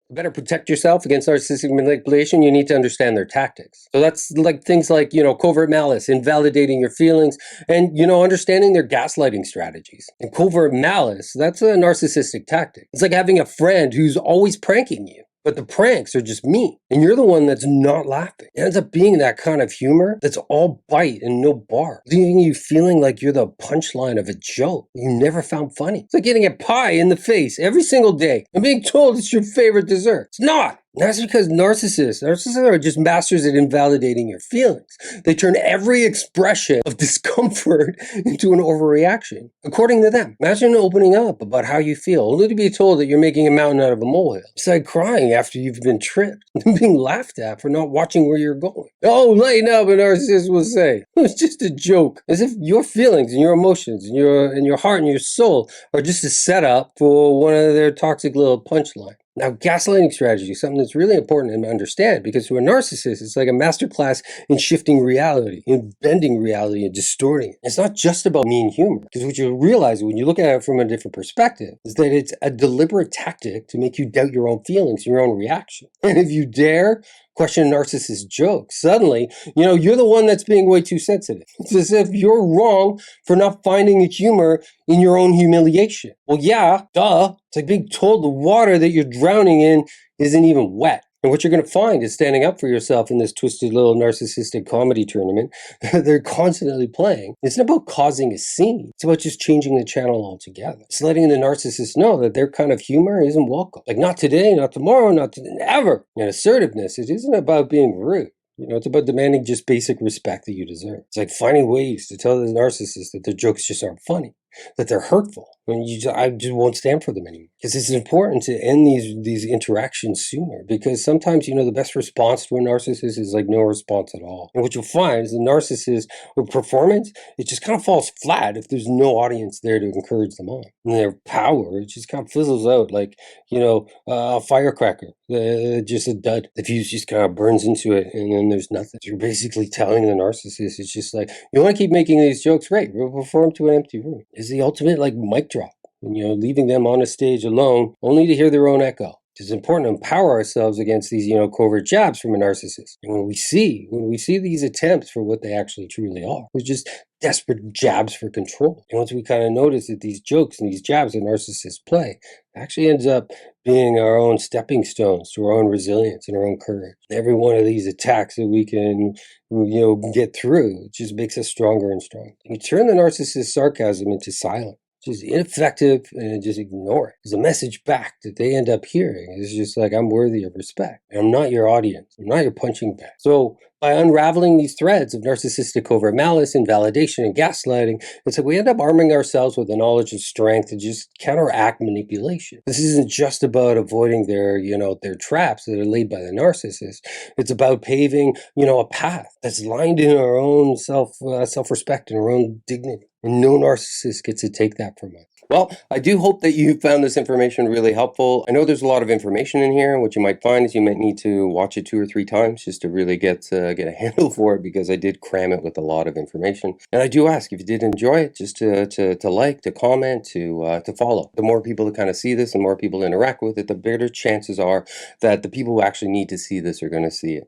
To better protect yourself against narcissistic manipulation, you need to understand their tactics. So that's like things like, covert malice, invalidating your feelings, and, understanding their gaslighting strategies. And covert malice, that's a narcissistic tactic. It's like having a friend who's always pranking you. But the pranks are just mean, and you're the one that's not laughing. It ends up being that kind of humor that's all bite and no bark, leaving you feeling like you're the punchline of a joke you never found funny. It's like getting a pie in the face every single day and being told it's your favorite dessert. It's not. And that's because narcissists are just masters at invalidating your feelings. They turn every expression of discomfort into an overreaction, according to them. Imagine opening up about how you feel, only to be told that you're making a mountain out of a molehill. It's like crying after you've been tripped and being laughed at for not watching where you're going. Oh, lighten up, a narcissist will say. It's just a joke. As if your feelings and your emotions and your heart and your soul are just a setup for one of their toxic little punchlines. Now, gaslighting strategy is something that's really important to understand, because to a narcissist, it's like a masterclass in shifting reality, in bending reality and distorting it. It's not just about mean humor, because what you realize when you look at it from a different perspective is that it's a deliberate tactic to make you doubt your own feelings, your own reaction. And if you dare question a narcissist joke, suddenly, you're the one that's being way too sensitive. It's as if you're wrong for not finding a humor in your own humiliation. Well, yeah, duh. It's like being told the water that you're drowning in isn't even wet. And what you're going to find is standing up for yourself in this twisted little narcissistic comedy tournament they're constantly playing. It's not about causing a scene. It's about just changing the channel altogether. It's letting the narcissist know that their kind of humor isn't welcome. Like, not today, not tomorrow, not ever. And assertiveness, it isn't about being rude. It's about demanding just basic respect that you deserve. It's like finding ways to tell the narcissist that their jokes just aren't funny, that they're hurtful. I just won't stand for them anymore. Because it's important to end these interactions sooner. Because sometimes, the best response to a narcissist is like no response at all. And what you'll find is the narcissist with performance, it just kind of falls flat if there's no audience there to encourage them on. And their power, it just kind of fizzles out like, a firecracker, just a dud. The fuse just kind of burns into it, and then there's nothing. You're basically telling the narcissist, it's just like, you want to keep making these jokes, great, we'll perform to an empty room. It's the ultimate like mic drop, and leaving them on a stage alone only to hear their own echo. It's important to empower ourselves against these, covert jabs from a narcissist. And when we see these attempts for what they actually truly are, it's just desperate jabs for control. And once we kind of notice that these jokes and these jabs that narcissists play actually ends up being our own stepping stones to our own resilience and our own courage. Every one of these attacks that we can, get through, it just makes us stronger and stronger. You turn the narcissist's sarcasm into silence. Just ineffective, and just ignore it. There's a message back that they end up hearing. It's just like, I'm worthy of respect. And I'm not your audience. I'm not your punching bag. So by unraveling these threads of narcissistic covert malice, invalidation, and gaslighting, it's like we end up arming ourselves with the knowledge and strength to just counteract manipulation. This isn't just about avoiding their traps that are laid by the narcissist. It's about paving, a path that's lined in our own self-respect and our own dignity. And no narcissist gets to take that from us. Well, I do hope that you found this information really helpful. I know there's a lot of information in here, and what you might find is you might need to watch it 2 or 3 times just to really get a handle for it, because I did cram it with a lot of information. And I do ask, if you did enjoy it, just to like, to comment, to follow. The more people that kind of see this, the more people interact with it, the better chances are that the people who actually need to see this are going to see it.